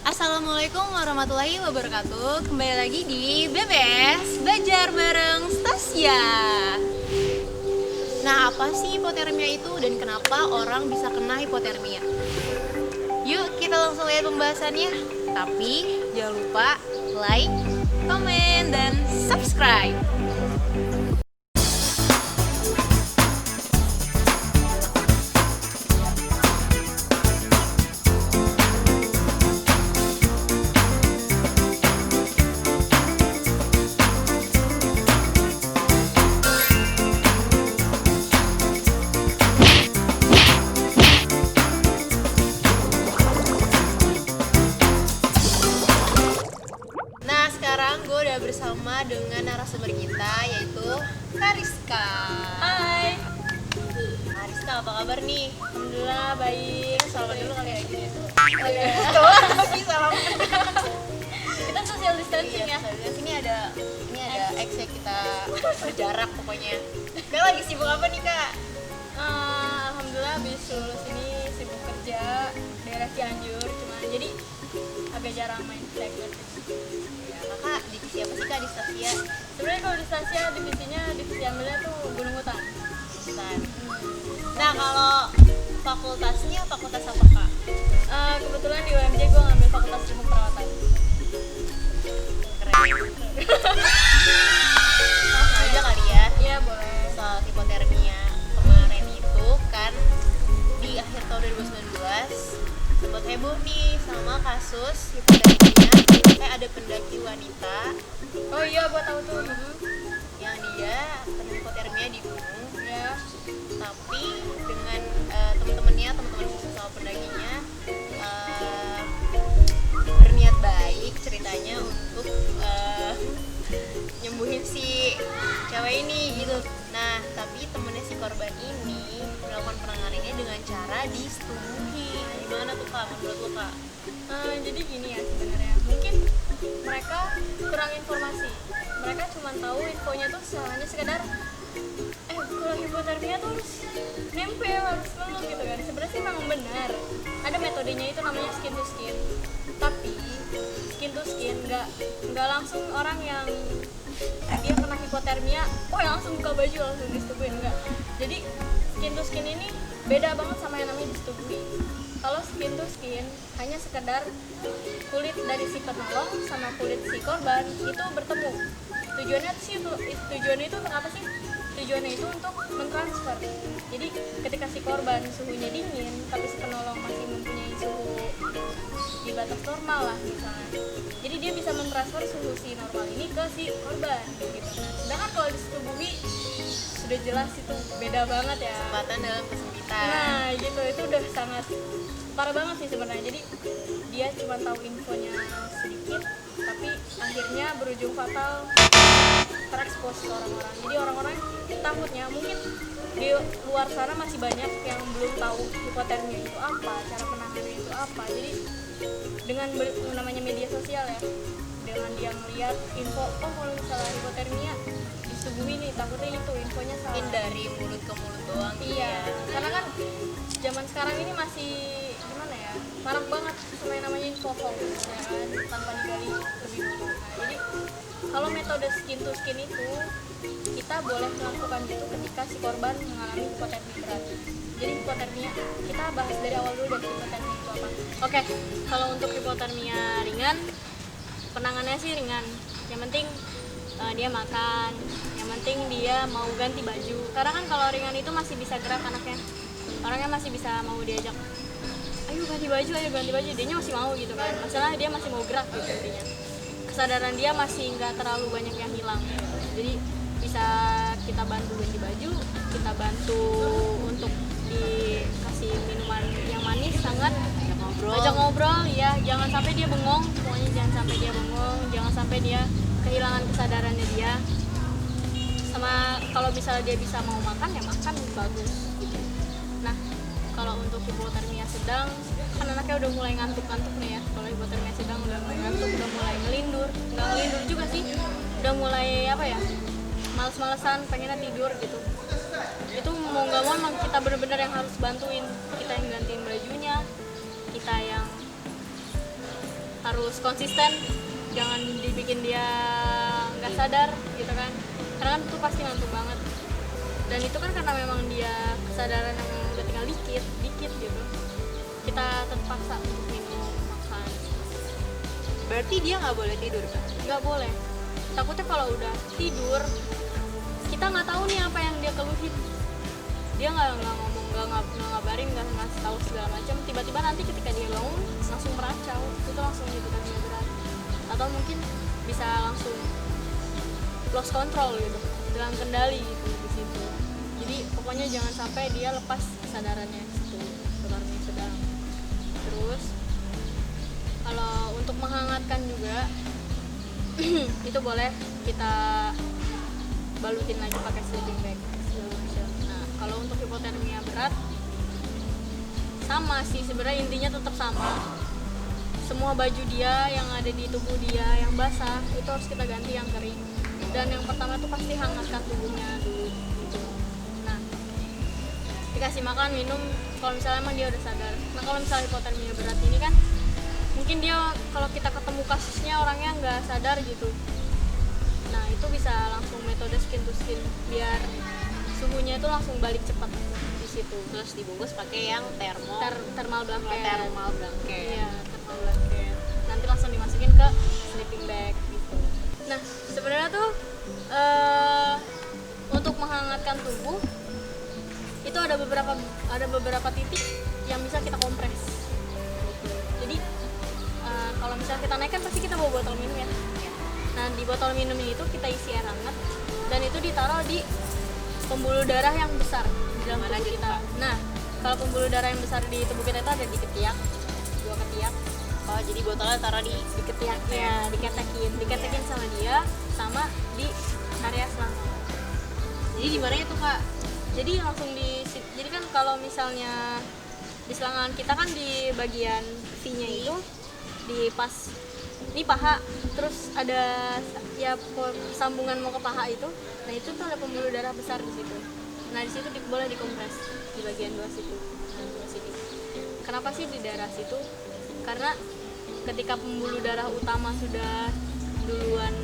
Assalamualaikum warahmatullahi wabarakatuh. Kembali lagi di BBS Belajar bareng Stasia. Nah, apa sih hipotermia itu dan kenapa orang bisa kena hipotermia? Yuk kita langsung lihat pembahasannya. Tapi jangan lupa like, komen, dan subscribe. Nah, sekarang gue udah bersama dengan narasumber kita, yaitu Kariska. Hai, Kariska, apa kabar nih? alhamdulillah baik. Selamat dulu kali ya gini. Kita social distancing ya. Ini ada X ya, kita berjarak pokoknya. Kak lagi sibuk apa nih, Kak? Alhamdulillah habis lulus ini sibuk kerja daerah Cianjur, cuman jadi agak jarang main cycling. Ya, Kakak divisi apa sih, Kak, di Stasia? Sebenarnya kalau di Stasia divisi ambilnya tuh Gunung Hutan. Bukan. Nah, kalau fakultasnya fakultas apa, Kak? Kebetulan di UMJ gue ngambil Fakultas Ilmu Perawatan. Keren. Langsung aja kali ya. Iya boleh. Soal hipotermia kemarin itu kan di akhir tahun 2019 sempat heboh nih sama kasus hipotermia. Kayak ada pendaki wanita Oh iya, gue tahu tuh. yang dia kena hipotermia di gunung, Ya. tapi dengan teman-teman sama pendakinya berniat baik ceritanya untuk nyembuhin si cewek ini gitu. Nah, tapi temennya si korban ini melakukan penanganannya dengan cara disetubuhi. Gimana tuh, Kak, menurut lo, Kak? Jadi gini ya sebenarnya, mungkin mereka kurang informasi. Mereka cuma tahu infonya tuh hanya sekedar kalau hipotermia tuh harus nempel, harus peluk gitu kan. Sebenarnya sih memang benar ada metodenya, itu namanya skin to skin. Tapi skin to skin nggak langsung orang yang dia kena hipotermia yang langsung buka baju langsung disetubuhin, enggak. Jadi skin to skin ini beda banget sama yang namanya disetubuhi. Kalau skin to skin hanya sekedar kulit dari si penolong sama kulit si korban itu bertemu. Tujuannya itu untuk apa sih? Tujuannya itu untuk mentransfer. Jadi ketika si korban suhunya dingin tapi si penolong masih mempunyai suhu di batas normal lah misalnya, jadi dia bisa mentransfer suhu si normal ini ke si korban gitu. Sedangkan kalau disetubuhi sudah jelas itu beda banget ya. Kesempatan dalam kesempitan. Nah gitu, itu udah sangat parah banget sih sebenarnya. Jadi dia cuma tahu infonya sedikit tapi akhirnya berujung fatal, terekspos ke orang-orang. Jadi orang-orang takutnya mungkin di luar sana masih banyak yang belum tahu hipotermia itu apa, cara penanganannya itu apa. Jadi dengan namanya media sosial ya, dengan dia ngeliat info, kalau misalnya hipotermia disetubuhi nih, takutnya itu infonya salah. Mungkin dari mulut ke mulut doang gitu Iya, ya. karena kan zaman sekarang ini masih gimana ya, marak banget sama yang namanya info hoax ya kan, tanpa digali lebih dulu. Nah, jadi kalau metode skin to skin itu kita boleh melakukan itu ketika si korban mengalami hipotermia berat. Jadi hipotermia, kita bahas dari awal dulu dari hipotermia itu apa. Oke, kalau untuk hipotermia ringan, penanganannya sih ringan. Yang penting dia makan, yang penting dia mau ganti baju. Karena kan kalau ringan itu masih bisa gerak anaknya, orangnya masih bisa mau diajak, ayo ganti baju, dianya masih mau gitu kan. Masalah dia masih mau gerak gitu intinya. Kesadaran dia masih nggak terlalu banyak yang hilang gitu. Jadi bisa kita bantu ganti baju, kita bantu untuk dikasih minuman yang manis, hangat, ajak ngobrol ya. Jangan sampai dia bengong, pokoknya jangan sampai dia bengong, jangan sampai dia kehilangan kesadarannya dia. Sama kalau misalnya dia bisa mau makan ya makan, bagus gitu. Nah kalau untuk hipotermia sedang kan anaknya udah mulai ngantuk-ngantuk nih ya. Kalau hipotermia sedang udah mulai ngantuk, udah mulai ngelindur, nggak ngelindur juga sih, udah mulai apa ya, males-malesan, pengennya tidur gitu. Itu mau nggak mau emang kita benar-benar yang harus bantuin, kita yang gantiin bajunya, kita yang harus konsisten, jangan dibikin dia nggak sadar gitu kan, karena kan itu pasti ngantuk banget. Dan itu kan karena memang dia kesadaran yang udah tinggal dikit gitu, kita terpaksa untuk minum, makan. Berarti dia nggak boleh tidur kan? Nggak boleh, takutnya kalau udah tidur kita nggak tahu nih apa yang dia keluhin, dia nggak ngomong, nggak ngabarin, nggak ngasih tahu segala macam, tiba-tiba nanti ketika dia bangun langsung meracau, itu langsung hipotermia berat, atau mungkin bisa langsung lost control gitu, hilang kendali gitu di situ. Jadi pokoknya jangan sampai dia lepas kesadarannya itu, hipotermia sedang. Terus kalau untuk menghangatkan juga itu boleh kita balutin lagi pakai sleeping bag. Nah, kalau untuk hipotermia berat sama sih sebenarnya, intinya tetap sama. Semua baju dia yang ada di tubuh dia yang basah itu harus kita ganti yang kering. Dan yang pertama tuh pasti hangatkan tubuhnya dulu gitu. Nah, dikasih makan, minum kalau misalnya emang dia udah sadar. Nah, kalau misalnya hipotermia berat ini kan mungkin dia kalau kita ketemu kasusnya orangnya nggak sadar gitu. Nah, itu bisa langsung metode skin to skin biar suhunya itu langsung balik cepat di situ. Terus dibungkus pakai yang thermal blanket. Thermal blanket. Iya, thermal blanket. Nanti langsung dimasukin ke sleeping bag gitu. Nah, sebenarnya tuh untuk menghangatkan tubuh itu ada beberapa titik yang bisa kita kompres. Jadi kalau misalnya kita naik kan pasti kita bawa botol minum ya. Nah, di botol minum itu kita isi air hangat dan itu ditaruh di pembuluh darah yang besar di dalam tubuh kita. Nah, kalau pembuluh darah yang besar di tubuh kita itu ada di ketiak, 2 ketiak. Oh, jadi botolnya taruh di ketiaknya, diketekin sama dia, sama di area selangkangan. Jadi di mana itu, Kak? Jadi langsung jadi kan kalau misalnya di selangkangan kita kan di bagian V-nya itu di pas ini paha, terus ada ya sambungan mau ke paha itu. Nah, itu tuh ada pembuluh darah besar di situ. Nah, di situ boleh dikompres di bagian 2 situ. Nah, 2 sini. Kenapa sih di daerah situ? Karena ketika pembuluh darah utama sudah duluan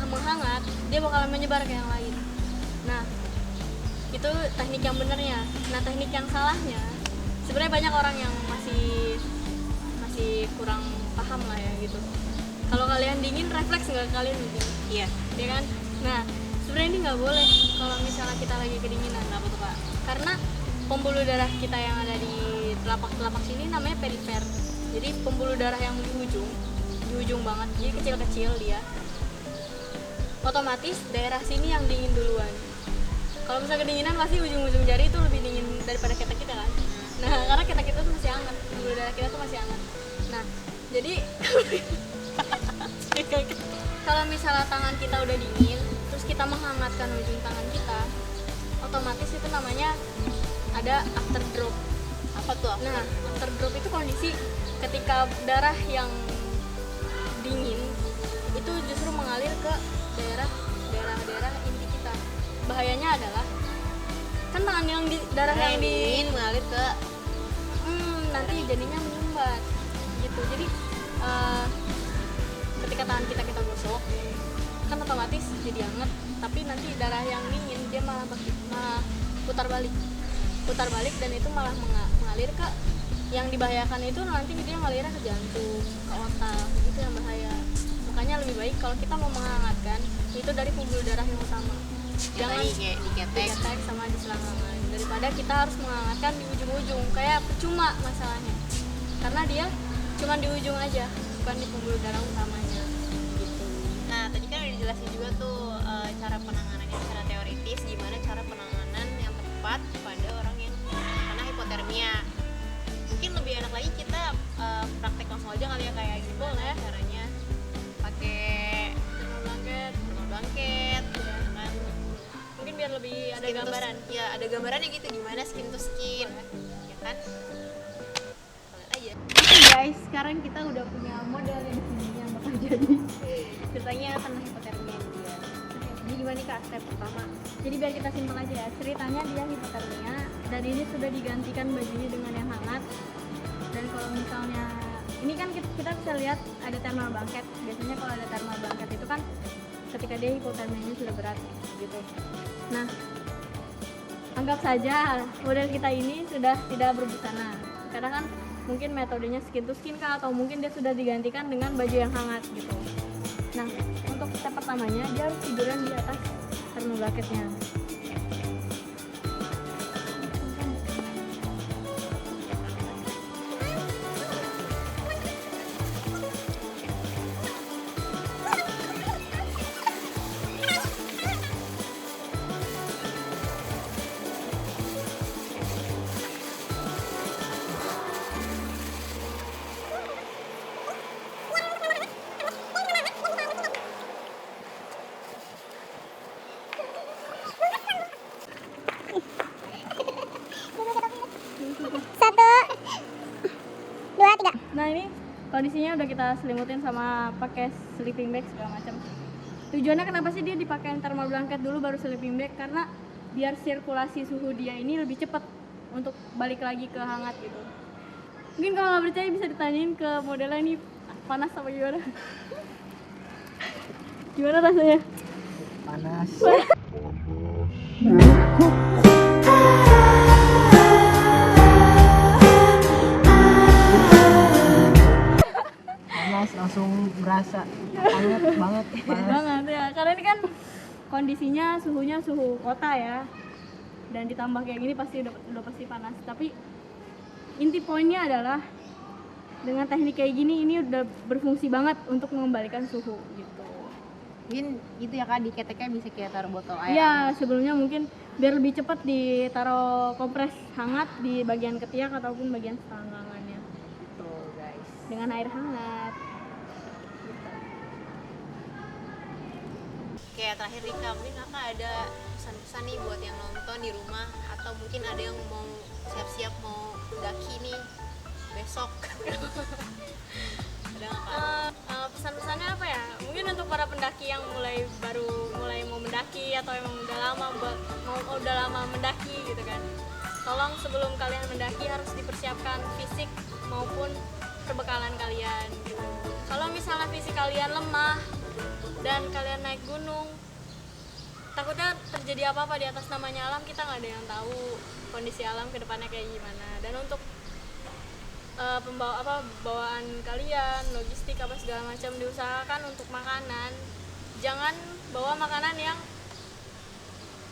menghangat, dia bakalan menyebar ke yang lain. Nah, itu teknik yang benernya. Nah, teknik yang salahnya sebenarnya banyak orang yang masih kurang paham lah ya gitu. Kalau kalian dingin, refleks nggak kalian dingin? Iya. Ya kan? Nah, sebenarnya ini nggak boleh kalau misalnya kita lagi kedinginan. Kenapa tuh, Kak? Karena pembuluh darah kita yang ada di telapak sini namanya perifer. Jadi pembuluh darah yang di ujung banget, jadi kecil-kecil dia. Otomatis daerah sini yang dingin duluan. Kalau misalnya kedinginan pasti ujung-ujung jari itu lebih dingin daripada ketek kita kan. Nah, karena ketek kita tuh masih hangat, pembuluh darah kita tuh masih hangat. Nah, jadi kalau misalnya tangan kita udah dingin, terus kita menghangatkan ujung tangan kita, otomatis itu namanya ada afterdrop. Apa tuh? Nah, afterdrop itu kondisi ketika darah yang dingin itu justru mengalir ke daerah inti kita. Bahayanya adalah kan tangan yang darah yang dingin mengalir ke nanti jadinya menyumbat gitu. Jadi ketika tangan kita gosok kan otomatis jadi hangat, tapi nanti darah yang dingin dia malah putar balik dan itu malah mengalir ke yang dibahayakan. Itu nanti dia ngalirnya ke jantung, ke otak, itu yang bahaya. Makanya lebih baik kalau kita mau menghangatkan itu dari pembuluh darah yang utama, jangan kayak diketek sama di selangkangan, daripada kita harus menghangatkan di ujung-ujung. Kayak percuma masalahnya, karena dia cuma di ujung aja, bukan di pembuluh darah utamanya gitu. Nah, tadi kan udah dijelasin juga tuh cara penanganannya secara teoritis, gimana cara penanganan yang tepat pada orang yang kena hipotermia. Mungkin lebih enak lagi kita praktek langsung aja kali ya, kayak gimana caranya pakai thermal blanket ya kan. Mungkin biar lebih ada Skin to- gambaran. Ya, ada gambarannya gitu, gimana skin to skin ya kan. Aja. Oke guys, sekarang kita udah punya model yang di sini yang bakal jadi ceritanya tentang hipotermia dia. Jadi gimana nih, Kak, step pertama? Jadi biar kita simpel aja ya, ceritanya dia hipotermia dan ini sudah digantikan bajunya dengan yang hangat. Dan kalau misalnya ini kan kita bisa lihat ada thermal blanket. Biasanya kalau ada thermal blanket itu kan ketika dia hipotermianya sudah berat gitu. Nah, anggap saja model kita ini sudah tidak berbusana. Karena kan mungkin metodenya skin to skin kah, atau mungkin dia sudah digantikan dengan baju yang hangat gitu. Nah, untuk step pertamanya dia harus tiduran di atas thermal blanketnya. Nah, ini kondisinya udah kita selimutin sama pakai sleeping bag segala macam. Tujuannya kenapa sih dia dipakai thermal blanket dulu baru sleeping bag? Karena biar sirkulasi suhu dia ini lebih cepat untuk balik lagi ke hangat gitu. Mungkin kalau nggak percaya bisa ditanyain ke modelnya, ini panas apa gimana? Gimana rasanya? Panas. Panas, langsung berasa hangat banget, panas. Banget ya, karena ini kan kondisinya suhunya suhu kota ya, dan ditambah kayak gini pasti udah pasti panas. Tapi inti poinnya adalah dengan teknik kayak gini ini udah berfungsi banget untuk mengembalikan suhu gitu. Mungkin itu ya Kak, di keteknya bisa kita taruh botol air. Iya, sebelumnya mungkin biar lebih cepat ditaruh kompres hangat di bagian ketiak ataupun bagian selangkangannya. Tuh guys. Dengan air hangat. Oke, terakhir Rika, mungkin Kakak ada pesan-pesan nih buat yang nonton di rumah, atau mungkin ada yang mau siap-siap mau daki nih besok. Ada nggak Kak? Pesan-pesannya apa ya? Mungkin untuk para pendaki yang mulai mau mendaki atau emang udah lama mendaki gitu kan. Tolong sebelum kalian mendaki harus dipersiapkan fisik maupun perbekalan kalian gitu. Kalau misalnya fisik kalian lemah dan kalian naik gunung, takutnya terjadi apa-apa di atas namanya alam, kita nggak ada yang tahu kondisi alam ke depannya kayak gimana. Dan untuk bawaan kalian, logistik apa segala macam, diusahakan untuk makanan. Jangan bawa makanan yang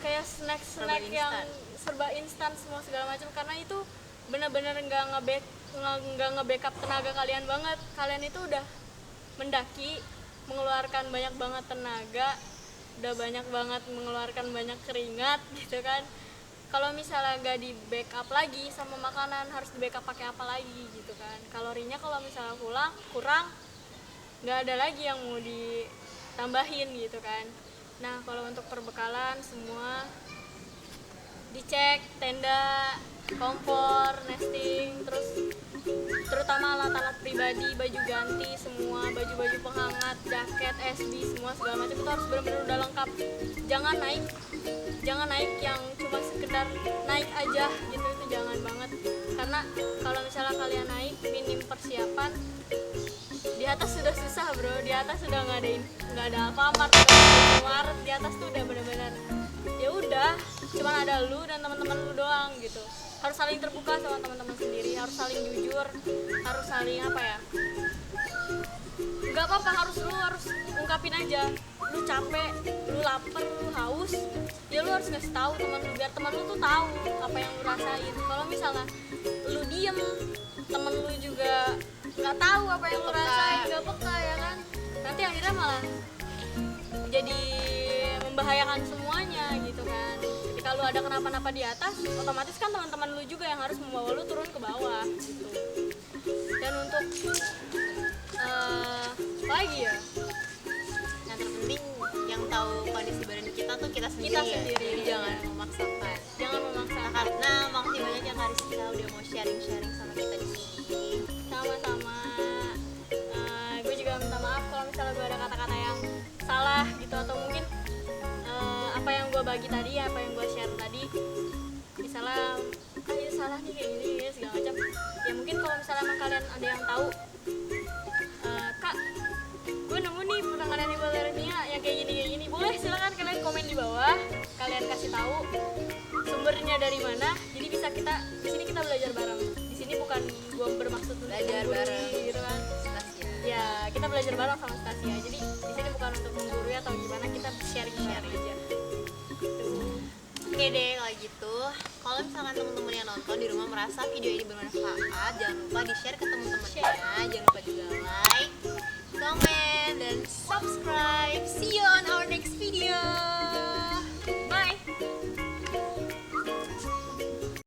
kayak snack yang serba instan semua segala macam, karena itu benar-benar nggak nge-backup tenaga kalian banget. Kalian itu udah mendaki, mengeluarkan banyak banget tenaga, udah banyak banget mengeluarkan banyak keringat gitu kan. Kalau misalnya nggak di backup lagi sama makanan, harus di backup pakai apa lagi gitu kan. Kalorinya kalau misalnya kurang nggak ada lagi yang mau ditambahin gitu kan. Nah, kalau untuk perbekalan semua dicek, tenda, kompor, nesting, terus terutama alat-alat pribadi, baju ganti semua, baju-baju penghangat, jaket, SB, semua segala macam itu harus benar-benar udah lengkap. Jangan naik yang cuma sekedar naik aja gitu, itu jangan banget. Karena kalau misalnya kalian naik minim persiapan, di atas sudah susah bro, di atas sudah nggak ada Alfamart, nggak ada Indomaret, di atas tuh udah benar-benar ya udah cuman ada lu dan teman-teman lu doang gitu. Harus saling terbuka sama teman-teman sendiri, harus saling jujur, harus saling apa ya, nggak apa-apa, harus ungkapin aja. Lu capek, lu lapar, lu haus, ya lu harus ngasih tahu teman lu, biar teman lu tuh tahu apa yang lu rasain. Kalau misalnya lu diem, temen lu juga nggak tahu apa yang lu rasain, nggak peka ya kan, nanti akhirnya malah jadi membahayakan semuanya gitu kan. Ketika lu ada kenapa-napa di atas, otomatis kan teman-teman lu juga yang harus membawa lu turun ke bawah gitu. Dan untuk apa lagi ya, Yang terpenting yang tahu kondisi badan kita tuh kita sendiri. Jadi jangan memaksakan. Nah, karena makasih banyak ya Kak Rizka udah mau sharing-sharing sama kita di sini. sama-sama. Gue juga minta maaf kalau misalnya gue ada kata-kata yang salah gitu, atau mungkin apa yang gue bagi tadi, apa yang gue share tadi, misalnya ini salah nih kayak gini segala macam. Ya mungkin kalau misalnya emang kalian ada yang tahu tahu sumbernya dari mana, jadi bisa kita di sini kita belajar bareng. Di sini bukan gua bermaksud untuk Belajar menggurui, bareng. gitu kan. Stasia. Ya kita belajar bareng sama Stasia, jadi di sini bukan untuk menggurui atau gimana, kita sharing aja gitu. Oke deh kalau gitu, kalau misalkan teman-teman yang nonton di rumah merasa video ini bermanfaat, jangan lupa di share ke teman-temannya, jangan lupa juga like, comment, dan subscribe